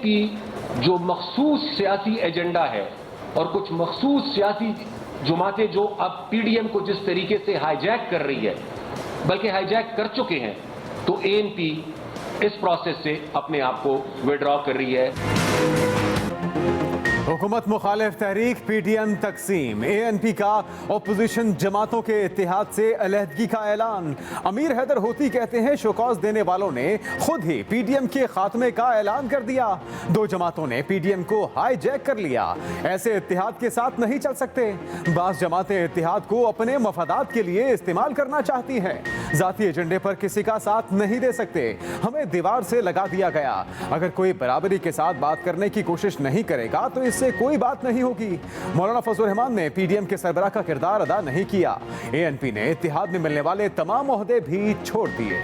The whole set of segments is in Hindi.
की जो मखसूस सियासी एजेंडा है और कुछ मखसूस सियासी जमातें जो अब पीडीएम को जिस तरीके से हाईजैक कर रही है, बल्कि हाईजैक कर चुके हैं, तो एएनपी इस प्रोसेस से अपने आप को विड्रॉ कर रही है। हुकूमत मुखालिफ तहरीक पीटीएम तकसीम, एएनपी का अपोजिशन जमातों के इत्तेहाद से अलहदगी का ऐलान। अमीर हैदर होती कहते हैं शोकॉज देने वालों ने खुद ही पीटीएम के खात्मे का ऐलान कर दिया। दो जमातों ने पीटीएम को हाईजैक कर लिया। ऐसे इत्तेहाद के साथ नहीं चल सकते। बास जमातें इत्तेहाद को अपने मफादात के लिए इस्तेमाल करना चाहती हैं। जाती एजेंडे पर किसी का साथ नहीं दे सकते। हमें दीवार से लगा दिया गया। अगर कोई बराबरी के साथ बात करने की कोशिश नहीं करेगा तो इससे कोई बात नहीं होगी। मौलाना फजल रहमान ने पीडीएम के सरबराह का किरदार अदा नहीं किया। एएनपी ने इत्तेहाद में मिलने वाले तमाम ओहदे भी छोड़ दिए।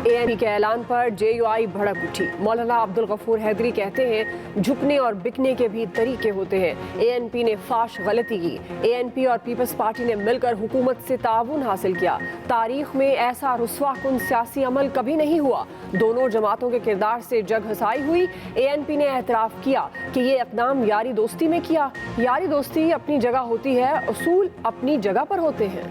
एएनपी के ऐलान पर जेयूआई भड़क उठी। मौलाना अब्दुल गफूर हैदरी कहते हैं झुकने और बिकने के भी तरीके होते हैं। एएनपी ने फाश गलती की। एएनपी और पीपल्स पार्टी ने मिलकर हुकूमत से ताउन हासिल किया। तारीख में ऐसा रुस्वाकुन सियासी अमल कभी नहीं हुआ। दोनों जमातों के किरदार से जग हसाई हुई। एएनपी ने एतराफ़ किया कि ये इक़दाम यारी दोस्ती में किया। यारी दोस्ती अपनी जगह होती है, उसूल अपनी जगह पर होते हैं।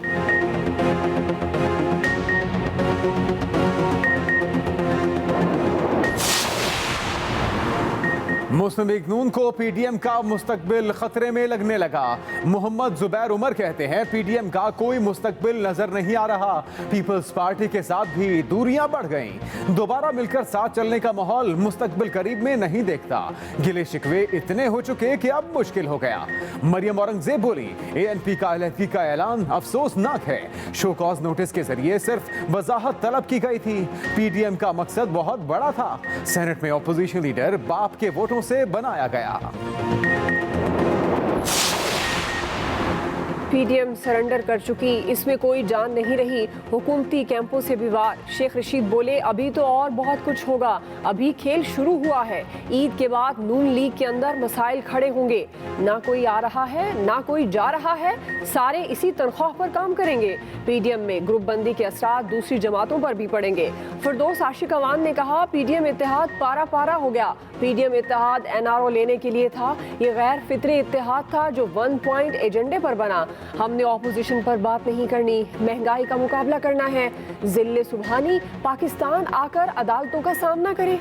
मुस्लिम लीग नून को पीडीएम का मुस्तकबिल खतरे में लगने लगा। मोहम्मद जुबैर उमर कहते हैं पीडीएम का कोई मुस्तकबिल नजर नहीं आ रहा। पीपल्स पार्टी के साथ भी दूरियां बढ़ गईं। दोबारा मिलकर साथ चलने का माहौल मुस्तकबिल करीब में नहीं देखता। गिले शिकवे इतने हो चुके कि अब मुश्किल हो गया। मरियम औरंगजेब बोली एएनपी का अलहदगी का ऐलान अफसोसनाक है। शोकॉज नोटिस के जरिए सिर्फ वजाहत तलब की गई थी। पीडीएम का मकसद बहुत बड़ा था। सेनेट में अपोजिशन लीडर बाप के वोटों से बनाया गया। पीडीएम सरेंडर कर चुकी, इसमें कोई जान नहीं रही। हुकूमती कैंपों से भी वार। शेख रशीद बोले अभी तो और बहुत कुछ होगा, अभी खेल शुरू हुआ है। ईद के बाद नून लीग के अंदर मसाइल खड़े होंगे। ना कोई आ रहा है ना कोई जा रहा है, सारे इसी तनख्वाह पर काम करेंगे। पीडीएम में ग्रुप बंदी के असरात दूसरी जमातों पर भी पड़ेंगे। फिरदौस आशिक अवान ने कहा पीडीएम इत्तेहाद पारा पारा हो गया। पीडीएम इत्तेहाद एनआरओ लेने के लिए था। ये गैर फितरी इत्तेहाद था जो 1 पॉइंट एजेंडे पर बना। हमने ऑपोजिशन पर बात नहीं करनी, महंगाई का मुकाबला करना है। जिल्ले सुबहानी पाकिस्तान आकर अदालतों का सामना करे।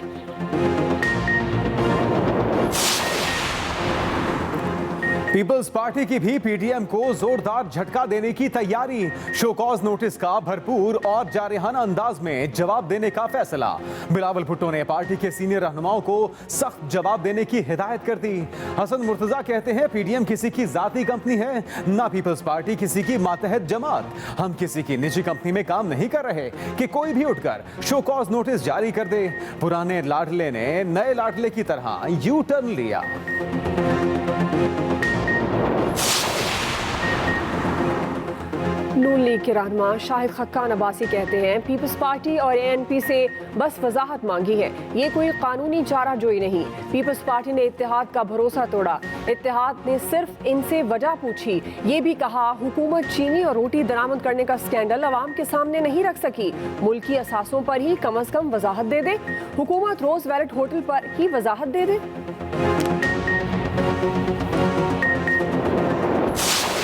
पीपल्स पार्टी की भी पीडीएम को जोरदार झटका देने की तैयारी। शोकॉज नोटिस का भरपूर और जारहाना अंदाज में जवाब देने का फैसला। बिलावल भुट्टो ने पार्टी के सीनियर रहनुमाओं को सख्त जवाब देने की हिदायत कर दी। हसन मुर्तजा कहते हैं पीडीएम किसी की जाती कंपनी है, ना पीपल्स पार्टी किसी की मातहत जमात। हम किसी की निजी कंपनी में काम नहीं कर रहे कि कोई भी उठकर शोकॉज नोटिस जारी कर दे। पुराने लाडले ने नए लाडले की तरह यू टर्न लिया। नून लीग के रहनुमा शाहिद खक्कान अब्बासी कहते हैं पीपल्स पार्टी और एएनपी से बस वजाहत मांगी है, ये कोई कानूनी चारा जोई नहीं। पीपल्स पार्टी ने इत्तेहाद का भरोसा तोड़ा। इत्तेहाद ने सिर्फ इनसे वजह पूछी। ये भी कहा हुकूमत चीनी और रोटी दरामद करने का स्कैंडल अवाम के सामने नहीं रख सकी। मुल्की असासों पर ही कम अज कम वजाहत दे दे। हुकूमत रोज वैलेट होटल पर ही वजाहत दे दे।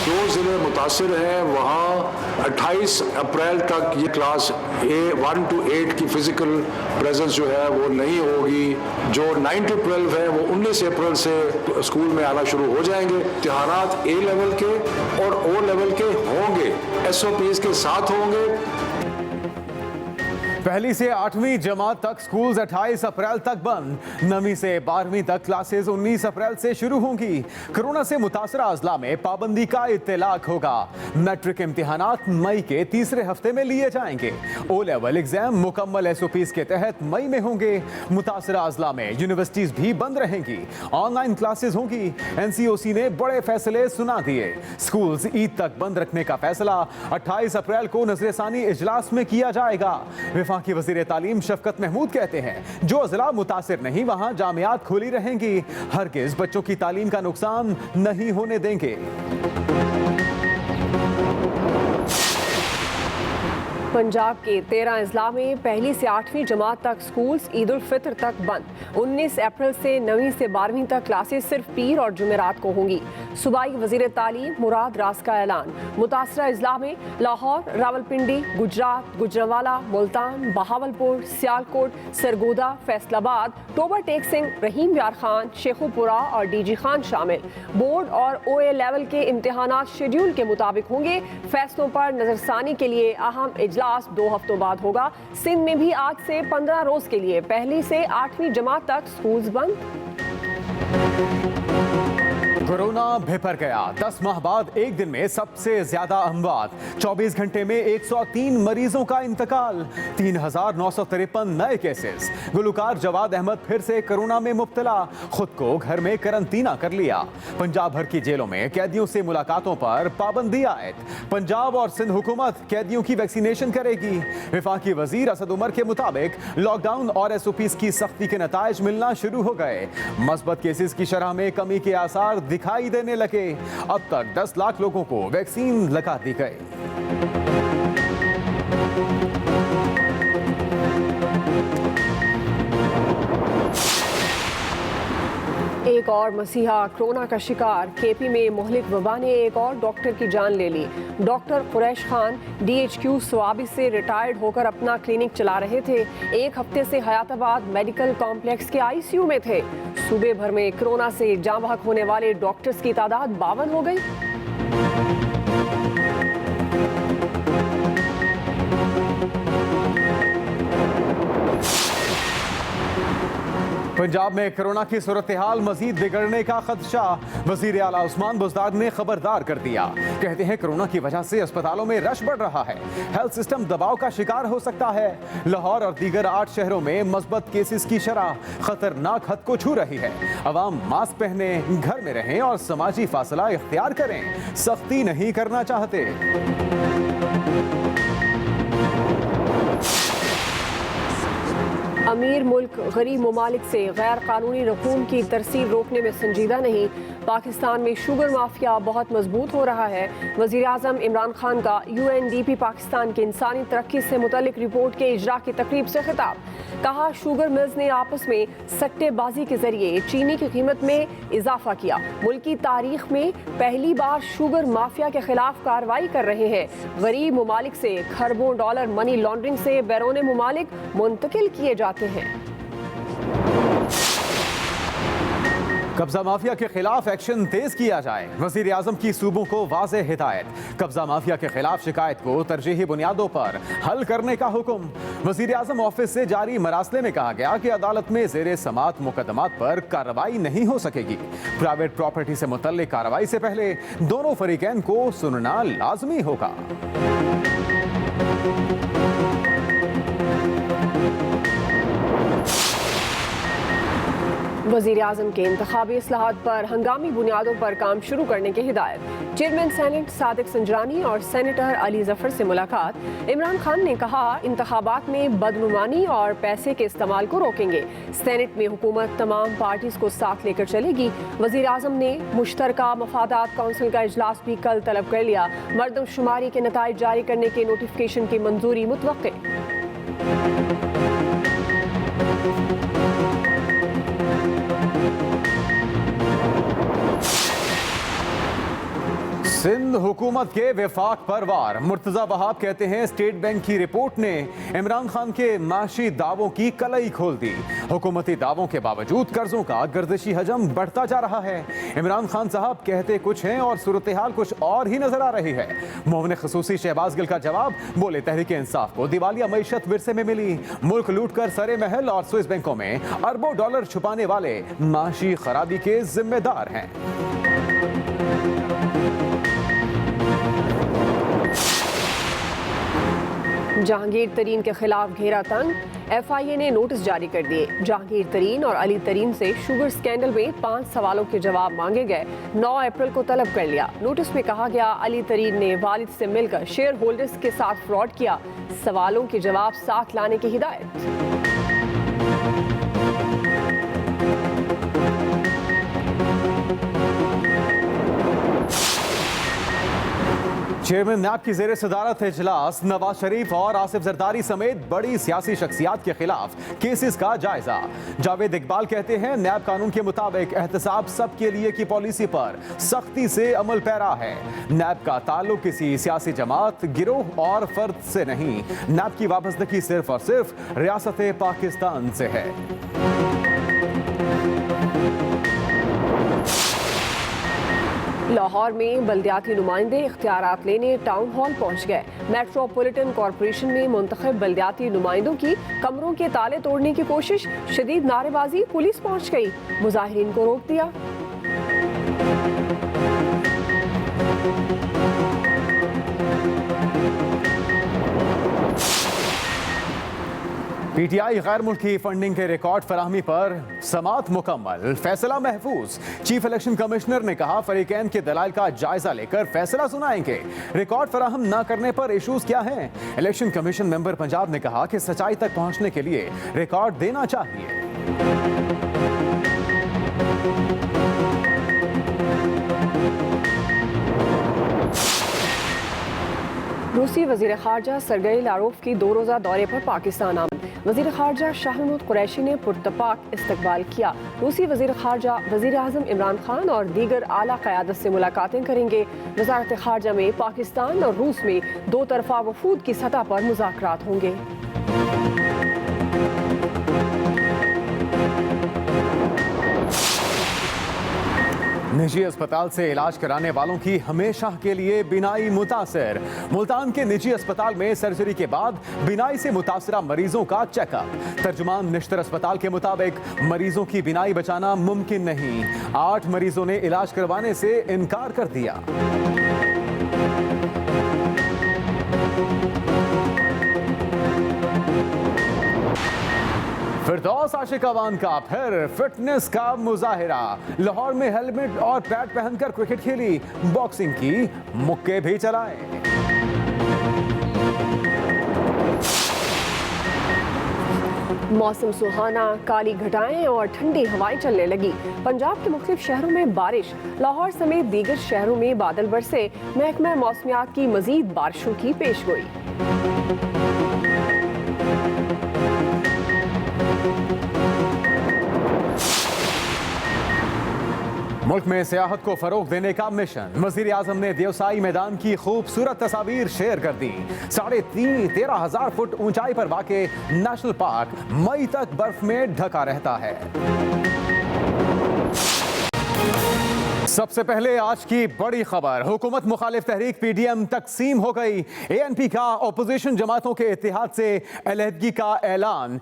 जो ज़िले मुतासिर हैं वहाँ 28 अप्रैल तक ये क्लास 1 to 8 की फ़िज़िकल प्रेजेंस जो है वो नहीं होगी। जो 9 to 12 है वो 19 अप्रैल से स्कूल में आना शुरू हो जाएंगे। इम्तिहानात A लेवल के और O लेवल के होंगे, SOPs के साथ होंगे। पहली से 8वीं जमात तक स्कूल्स 28 अप्रैल तक बंद। 9वीं से 12वीं तक क्लासेस 19 अप्रैल से शुरू होंगी। कोरोना से मुतासरा अजला में पाबंदी का इत्तलाक होगा। मैट्रिक इम्तिहानात मई के तीसरे हफ्ते में लिए जाएंगे। ओ लेवल एग्जाम मुकम्मल SOPs के तहत मई में होंगे। मुतासरा अजला में यूनिवर्सिटीज भी बंद रहेंगी। ऑनलाइन क्लासेस होंगी। NCOC ने बड़े फैसले सुना दिए। स्कूल्स ईद तक बंद रखने का फैसला 28 अप्रैल को नजरसानी इजलास में किया जाएगा। वफाकी वज़ीर तालीम शफकत महमूद कहते हैं जो अज़ला मुतासिर नहीं वहां जामियात खुली रहेंगी। हरगिज़ बच्चों की तालीम का नुकसान नहीं होने देंगे। पंजाब के 13 अजला में पहली से 8वीं जमात तक स्कूल्स ईद उल फितर तक बंद। 19 अप्रैल से 9वीं से 12वीं तक क्लासेस सिर्फ पीर और जुमेरात को होंगी। सूबाई वजीर तालीम मुराद रास का ऐलान। मुतासरा अजला में लाहौर, रावलपिंडी, गुजरात, गुजरांवाला, मुल्तान, बहावलपुर, सियालकोट, सरगोदा, फैसलाबाद, टोबा टेक सिंह, रहीम यार खान, शेखुपुरा और डीजी खान शामिल। बोर्ड और OA लेवल के इम्तिहानात शेड्यूल के मुताबिक होंगे। फैसलों पर नजरसानी के लिए अहम इजलास 2 हफ्तों बाद होगा। सिंध में भी आज से 15 रोज के लिए पहली से 8वीं जमात तक स्कूल्स बंद। कोरोना भिपर गया। 10 माह बाद एक दिन में सबसे ज्यादा अमवात। 24 घंटे में 103 मरीजों का इंतकाल। 3,953 नए केसेस। गुलकार जवाद अहमद फिर से कोरोना में मुब्तला, खुद को घर में करंतना कर लिया। पंजाब भर की जेलों में कैदियों से मुलाकातों पर पाबंदी आयद। पंजाब और सिंध हुकूमत कैदियों की वैक्सीनेशन करेगी। वफाकी वजीर असद उमर के मुताबिक लॉकडाउन और SOPs की सख्ती के नताइज मिलना शुरू हो गए। मस्बत केसेस की शरह में कमी के आसार दिखाई देने लगे। अब तक 10 लाख लोगों को वैक्सीन लगा दी गई। एक और मसीहा कोरोना का शिकार। KP में मुहलिक वबा ने एक और डॉक्टर की जान ले ली। डॉक्टर कुरैश खान DHQ स्वाबी से रिटायर्ड होकर अपना क्लिनिक चला रहे थे। एक हफ्ते से हयाताबाद मेडिकल कॉम्प्लेक्स के ICU में थे। सूबे भर में कोरोना से जाँ बहक होने वाले डॉक्टर्स की तादाद 52 हो गई। पंजाब में कोरोना की सूरत हाल मजीद बिगड़ने का खदशा। वजीर आला उस्मान बुज़दार ने खबरदार कर दिया। कहते हैं कोरोना की वजह से अस्पतालों में रश बढ़ रहा है, हेल्थ सिस्टम दबाव का शिकार हो सकता है। लाहौर और दीगर 8 शहरों में मस्बत केसेस की शरह खतरनाक हद को छू रही है। अवाम मास्क पहने, घर में रहें और समाजी फासला इख्तियार करें। सख्ती नहीं करना चाहते। अमीर मुल्क गरीब ममालिक से गैर कानूनी रकूम की तरसील रोकने में संजीदा नहीं। पाकिस्तान में शुगर माफिया बहुत मजबूत हो रहा है। वज़ीर आज़म इमरान खान का UNDP पाकिस्तान की इंसानी तरक्की से मुतल्लिक रिपोर्ट के इजरा की तकरीब से खिताब। कहा शुगर मिल्स ने आपस में सट्टेबाजी के जरिए चीनी की कीमत में इजाफा किया। मुल्क की तारीख में पहली बार शुगर माफिया के खिलाफ कार्रवाई कर रहे हैं। गरीब ममालिक से खरबों डॉलर मनी लॉन्ड्रिंग से बैरून ममालिक मुंतकिल किए जाते हैं। कब्जा माफिया के खिलाफ एक्शन तेज किया जाए। वजीर आजम की सूबों को वाज़ेह हिदायत। कब्जा माफिया के खिलाफ शिकायत को तरजीही बुनियादों पर हल करने का हुक्म। वजीर आजम ऑफिस से जारी मरासले में कहा गया कि अदालत में ज़ेरे समात मुकदमात पर कार्रवाई नहीं हो सकेगी। प्राइवेट प्रॉपर्टी से मुतल्लिक कार्रवाई से पहले दोनों फरीकैन को सुनना लाजमी होगा। वज़ीर आज़म के इंतखाबी इस्लाहात पर हंगामी बुनियादों पर काम शुरू करने की हिदायत। चेयरमैन सेनेट सादिक संजरानी और सेनेटर अली जफर से मुलाकात। इमरान खान ने कहा इंतखाबात में बदनुमानी और पैसे के इस्तेमाल को रोकेंगे। सेनेट में हुकूमत तमाम पार्टीज को साथ लेकर चलेगी। वज़ीर आज़म ने मुश्तरका मफादात काउंसिल का इजलास भी कल तलब कर लिया। मरदमशुमारी के नताइज जारी करने के नोटिफिकेशन की मंजूरी मुतवक्के। सिंध हुकूमत के विफाक पर वार। मुर्तजा वहाब कहते हैं स्टेट बैंक की रिपोर्ट ने इमरान खान के माशी दावों की कलई खोल दी। हुकूमती दावों के बावजूद कर्जों का गर्दिशी हजम बढ़ता जा रहा है। इमरान खान साहब कहते कुछ हैं और सूरत हाल कुछ और ही नजर आ रही है। मोमिन खसूसी शहबाज गिल का जवाब, बोले तहरीक इंसाफ को दिवालिया मईशत विरसे में मिली। मुल्क लूट कर सरे महल और स्विस बैंकों में अरबों डॉलर छुपाने वाले माशी खराबी के जिम्मेदार हैं। जहांगीर तरीन के खिलाफ घेरा तंग। FIA ने नोटिस जारी कर दिए। जहांगीर तरीन और अली तरीन से शुगर स्कैंडल में 5 सवालों के जवाब मांगे गए। 9 अप्रैल को तलब कर लिया। नोटिस में कहा गया अली तरीन ने वालिद से मिलकर शेयर होल्डर्स के साथ फ्रॉड किया। सवालों के जवाब साथ लाने की हिदायत। चेयरमैन नैब की जेर सदारत इजलास, नवाज शरीफ और आसिफ जरदारी समेत बड़ी सियासी शख्सियात के खिलाफ केसेस का जायजा। जावेद इकबाल कहते हैं नैब कानून के मुताबिक एहतसाब सबके लिए की पॉलिसी पर सख्ती से अमल पैरा है। नैब का ताल्लुक किसी सियासी जमात, गिरोह और फर्द से नहीं। नैब की वाबस्तगी सिर्फ और सिर्फ रियासत पाकिस्तान से है। लाहौर में बल्दियाती नुमाइंदे इख्तियारात लेने टाउन हॉल पहुंच गए। मेट्रोपॉलिटन कॉरपोरेशन में मुंतखब बल्दियाती नुमाइंदों की कमरों के ताले तोड़ने की कोशिश, शदीद नारेबाजी, पुलिस पहुंच गई, मुजाहिरीन को रोक दिया। पीटीआई गैर मुल्की फंडिंग के रिकॉर्ड फराहमी पर समात मुकम्मल, फैसला महफूज। चीफ इलेक्शन कमिश्नर ने कहा फरीकैन के दलाइल का जायजा लेकर फैसला सुनाएंगे। रिकॉर्ड फराहम न करने पर इशूज क्या हैं? इलेक्शन कमीशन मेंबर पंजाब ने कहा कि सच्चाई तक पहुंचने के लिए रिकॉर्ड देना चाहिए। रूसी वजीर खारजा सरगई लारोफ की 2 रोज़ा दौरे पर पाकिस्तान आमद। वजीर खारजा शाह महमूद कुरैशी ने पुरतपाक इस्तकबाल किया। रूसी वजीर खारजा वजीर आज़म इमरान खान और दीगर आला क़यादत से मुलाकातें करेंगे। वजारत खारजा में पाकिस्तान और रूस में 2 तरफ़ा वफूद की सतह पर मुज़ाकरात होंगे। निजी अस्पताल से इलाज कराने वालों की हमेशा के लिए बिनाई मुतासर। मुल्तान के निजी अस्पताल में सर्जरी के बाद बिनाई से मुतासरा मरीजों का चेकअप। तर्जुमान निश्तर अस्पताल के मुताबिक मरीजों की बिनाई बचाना मुमकिन नहीं। 8 मरीजों ने इलाज करवाने से इनकार कर दिया। फिरदौस आशिकावान का फिर फिटनेस का मुजाहिरा। लाहौर में हेलमेट और पैड पहनकर क्रिकेट खेली, बॉक्सिंग की, मुक्के भी चलाए। मौसम सुहाना, काली घटाएं और ठंडी हवाएं चलने लगी। पंजाब के मुख्तलिफ शहरों में बारिश, लाहौर समेत दीगर शहरों में बादल बरसे। महकमा मौसमियात की मजीद बारिशों की पेशगोई। मुल्क में सियाहत को फरोग देने का मिशन। वजीर आजम ने देवसाई मैदान की खूबसूरत तस्वीर शेयर कर दी। 13,500 फुट ऊंचाई पर वाक़े नेशनल पार्क मई तक बर्फ में ढका रहता है। सबसे पहले आज की बड़ी खबर, हुकूमत मुखालिफ तहरीक पीडीएम तकसीम हो गई। एएनपी का अपोजिशन जमातों के इत्तेहाद से अलहदगी का ऐलान।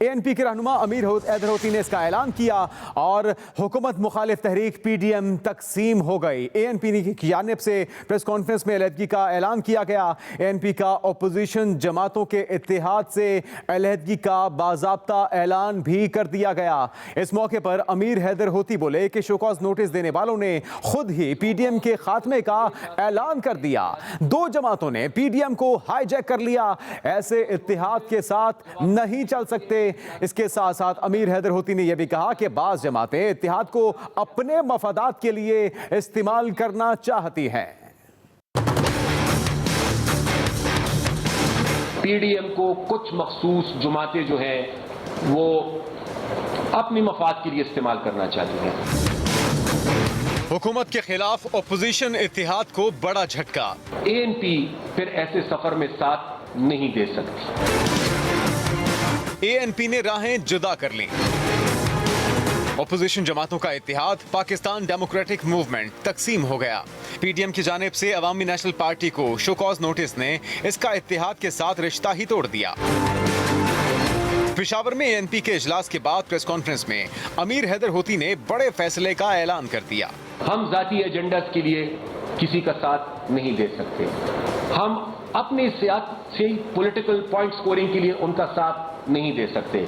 एएनपी के रहनुमा अमीर हैदर होती ने इसका ऐलान किया और हुकूमत मुखालिफ तहरीक पीडीएम तकसीम हो गई। एएनपी की जानिब से प्रेस कॉन्फ्रेंस में अलहदगी का ऐलान किया गया। एएनपी का अपोजिशन जमातों के इत्तेहाद से अलहदगी का बाज़ाब्ता ऐलान भी कर दिया गया। इस मौके पर अमीर हैदर होती बोले कि शोकॉज नोटिस देने वालों ने खुद ही पीडीएम के खात्मे का ऐलान कर दिया। 2 जमातों ने पीडीएम को हाईजैक कर लिया। ऐसे इत्तेहाद के साथ नहीं चल सकते। इसके साथ साथ अमीर हैदर होती ने यह भी कहा कि बाज़ जमातें इत्तेहाद को अपने मफादात के लिए इस्तेमाल करना चाहती हैं। पीडीएम को कुछ मखसूस जमातें जो हैं वो अपनी मफाद के लिए इस्तेमाल करना चाहती हैं। हुकूमत के खिलाफ अपोजिशन इत्तेहाद को बड़ा झटका। एएनपी फिर ऐसे सफर में साथ नहीं दे सकती। एएनपी ने राहें जुदा कर लीं। अपोजिशन जमातों का इत्तेहाद पाकिस्तान डेमोक्रेटिक मूवमेंट तकसीम हो गया। पीडीएम की जानिब से अवामी नेशनल पार्टी को शोकॉज नोटिस ने इसका इत्तेहाद के साथ रिश्ता ही तोड़ दिया। पेशावर में एएनपी के इजलास के बाद प्रेस कॉन्फ्रेंस में अमीर हैदर होती ने बड़े फैसले का ऐलान कर दिया। हम जाती एजेंडास के लिए किसी का साथ नहीं दे सकते। हम अपने सियासी पॉलिटिकल पॉइंट स्कोरिंग के लिए उनका साथ नहीं दे सकते।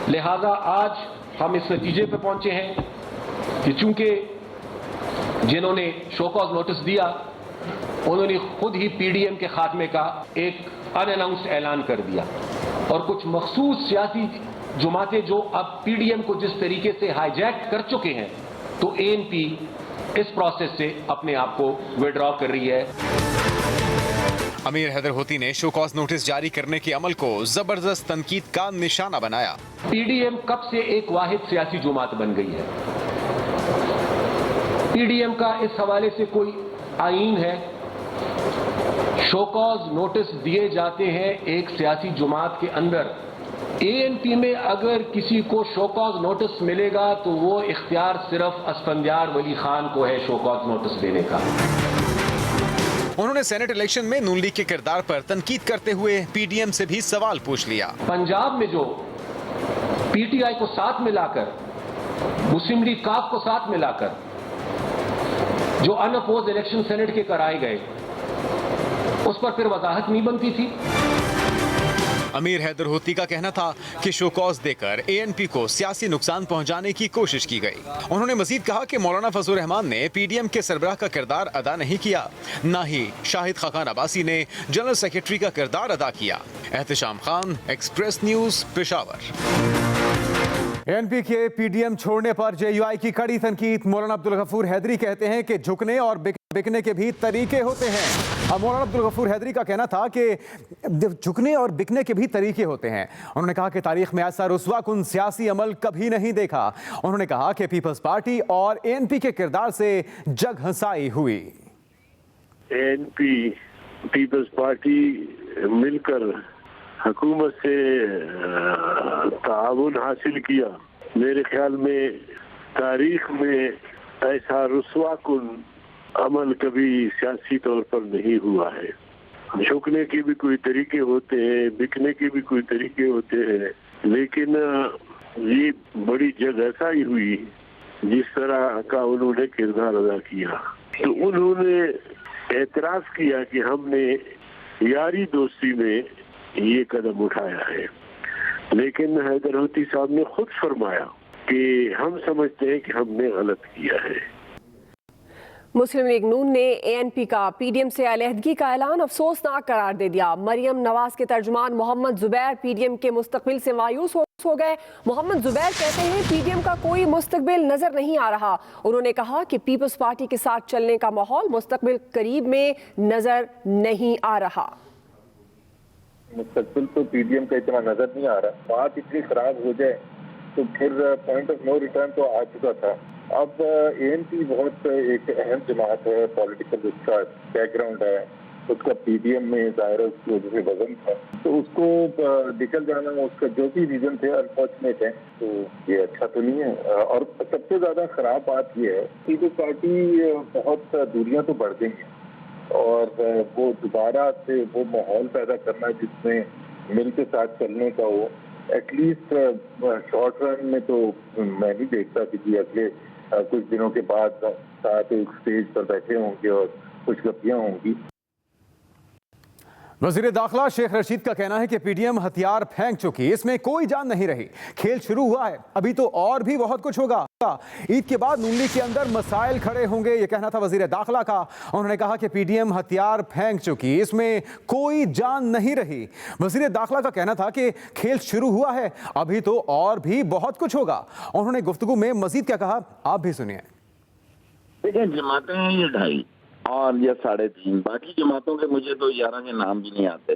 लिहाजा आज हम इस नतीजे पर पहुंचे हैं कि चूंकि जिन्होंने शोकॉज नोटिस दिया उन्होंने खुद ही पीडीएम के खात्मे का एक अनअनाउंस्ड ऐलान कर दिया और कुछ मखसूस सियासी जमातें जो अब पीडीएम को जिस तरीके से हाईजैक कर चुके हैं, तो एएनपी इस प्रोसेस से अपने आप को विड्रॉ कर रही है। अमीर हैदर होती ने शो कॉज नोटिस जारी करने के अमल को जबरदस्त तनकीद का निशाना बनाया। पीडीएम कब से एक वाहिद सियासी जुमात बन गई है? पीडीएम का इस हवाले से कोई आईन है? शो कॉज नोटिस दिए जाते हैं एक सियासी जुमात के अंदर। एएनपी में अगर किसी को शो कॉज नोटिस मिलेगा तो वो इख्तियार सिर्फ असफंदियार वली खान को है शो कॉज नोटिस देने का। उन्होंने सेनेट इलेक्शन में नून लीग के किरदार पर तनकीद करते हुए पीडीएम से भी सवाल पूछ लिया। पंजाब में जो पीटीआई को साथ मिलाकर, मुस्लिम लीग काफ को साथ मिलाकर जो अनअपोज इलेक्शन सेनेट के कराए गए, उस पर फिर वजाहत नहीं बनती थी। अमीर हैदर होती का कहना था कि शो कॉज देकर एएनपी को सियासी नुकसान पहुंचाने की कोशिश की गई। उन्होंने मजीद कहा कि मौलाना फजलुर रहमान ने पीडीएम के सरबराह का किरदार अदा नहीं किया, न ही शाहिद खाकान अब्बासी ने जनरल सेक्रेटरी का किरदार अदा किया। Ehtesham Khan, express news, Peshawar. ANP के पीडीएम छोड़ने पर जेयूआई की कड़ी तनकीद। मौलाना अब्दुल गफूर हैदरी कहते हैं कि झुकने और बिकने के भी तरीके होते हैं। मौलाना अब्दुल गफूर हैदरी का कहना था कि झुकने और बिकने के भी तरीके होते हैं। उन्होंने कहा कि तारीख में ऐसा रुस्वाकुन सियासी अमल कभी नहीं देखा। उन्होंने कहा कि पीपल्स पार्टी और एएनपी के किरदार से जग हंसाई हुई। एएनपी पीपल्स पार्टी मिलकर हुकूमत से ताउन हासिल किया। मेरे ख्याल में तारीख में ऐसा रुस्वाकुन अमल कभी सियासी तौर पर नहीं हुआ है। झुकने के भी कोई तरीके होते हैं, बिकने के भी कोई तरीके होते हैं, लेकिन ये बड़ी जगहसाई हुई जिस तरह का उन्होंने किरदार अदा किया। तो उन्होंने एतराज किया कि हमने यारी दोस्ती में ये कदम उठाया है, लेकिन हैदर होती साहब ने खुद फरमाया कि हम समझते हैं कि हमने गलत किया है। मुस्लिम लीग नून ने एएनपी का पीडीएम से अलहदगी का ऐलान अफसोसनाक करार दे दिया। मरियम नवाज के तर्जुमान मोहम्मद जुबैर पीडीएम के मुस्तकबिल से मायूस हो गए। मोहम्मद जुबैर कहते हैं पीडीएम का कोई मुस्तकबिल नजर नहीं आ रहा। उन्होंने कहा कि पीपल्स पार्टी के साथ चलने का माहौल मुस्तकबिल करीब में नजर नहीं आ रहा। मुस्तकबिल तो पीडीएम का इतना नजर नहीं आ रहा। बात इतनी खराब हो जाए तो फिर पॉइंट ऑफ नो रिटर्न तो आ चुका था। अब एएनपी बहुत एक अहम जमात है, पॉलिटिकल उसका बैकग्राउंड है, उसका पीडीएम में दायरा उसकी वजह से वजन था, तो उसको निकल जाना उसका जो भी रीजन थे अनफॉर्चुनेट है, तो ये अच्छा तो नहीं है। और सबसे ज्यादा खराब बात ये है कि जो पार्टी बहुत दूरियां तो बढ़ गई हैं और वो दोबारा से वो माहौल पैदा करना जिसमें मिल के साथ चलने का हो, एटलीस्ट शॉर्ट रन में तो मैं नहीं देखता कि अगले कुछ दिनों के बाद साथ एक स्टेज पर बैठे होंगे और कुछ गप्पियां होंगी। वज़ीर दाखिला शेख रशीद का कहना है कि पीडीएम हथियार फेंक चुकी, इसमें कोई जान नहीं रही। खेल शुरू हुआ है, अभी तो और भी बहुत कुछ होगा। ईद के बाद नून लीग के अंदर मसाइल खड़े होंगे, ये कहना था वज़ीर दाखिला का। उन्होंने कहा कि पीडीएम हथियार फेंक चुकी, इसमें कोई जान नहीं रही। वज़ीर दाखिला का कहना था कि खेल शुरू हुआ है, अभी तो और भी बहुत कुछ होगा। उन्होंने गुफ्तगू में मजीद क्या कहा, आप भी सुनिए। देखिए, जमातें हैं ये 2.5 और या 3.5, बाकी जमातों के मुझे तो 11 के नाम भी नहीं आते।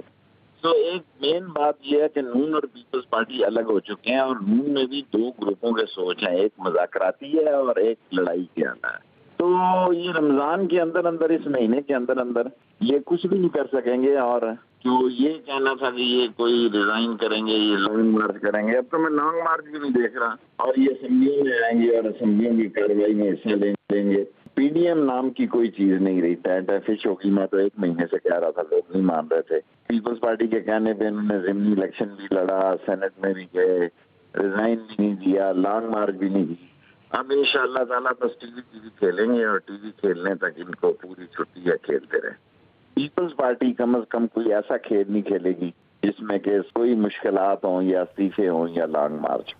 तो एक मेन बात यह है कि नून और पीपल्स पार्टी अलग हो चुके हैं और नून में भी 2 ग्रुपों के सोच हैं, एक मज़ाकराती है और एक लड़ाई के आना है। तो ये रमजान के अंदर अंदर, इस महीने के अंदर अंदर ये कुछ भी नहीं कर सकेंगे। और जो ये कहना था कि ये कोई रिजाइन करेंगे, ये लॉन्ग मार्च करेंगे, अब तो मैं लॉन्ग मार्च भी नहीं देख रहा। और ये असेंबलियों में आएंगे और असेंबलियों की कार्रवाई में हिस्सा लेंगे। पीडीएम नाम की कोई चीज नहीं रही, फिश होगी। मैं तो 1 महीने से कह रहा था, लोग नहीं मान रहे थे। पीपल्स पार्टी के कहने पे उन्होंने ज़िमनी इलेक्शन भी लड़ा, सेनेट में भी गए, रिजाइन भी नहीं दिया, लॉन्ग मार्च भी नहीं दी। अब इंशाअल्लाह ताला बस टीवी खेलेंगे और टीवी खेलने तक इनको पूरी छुट्टी है, खेलते रहे। पीपल्स पार्टी कम से कम कोई ऐसा खेल नहीं खेलेगी जिसमें कि कोई मुश्किलात हों या इस्तीफे हों या लॉन्ग मार्च।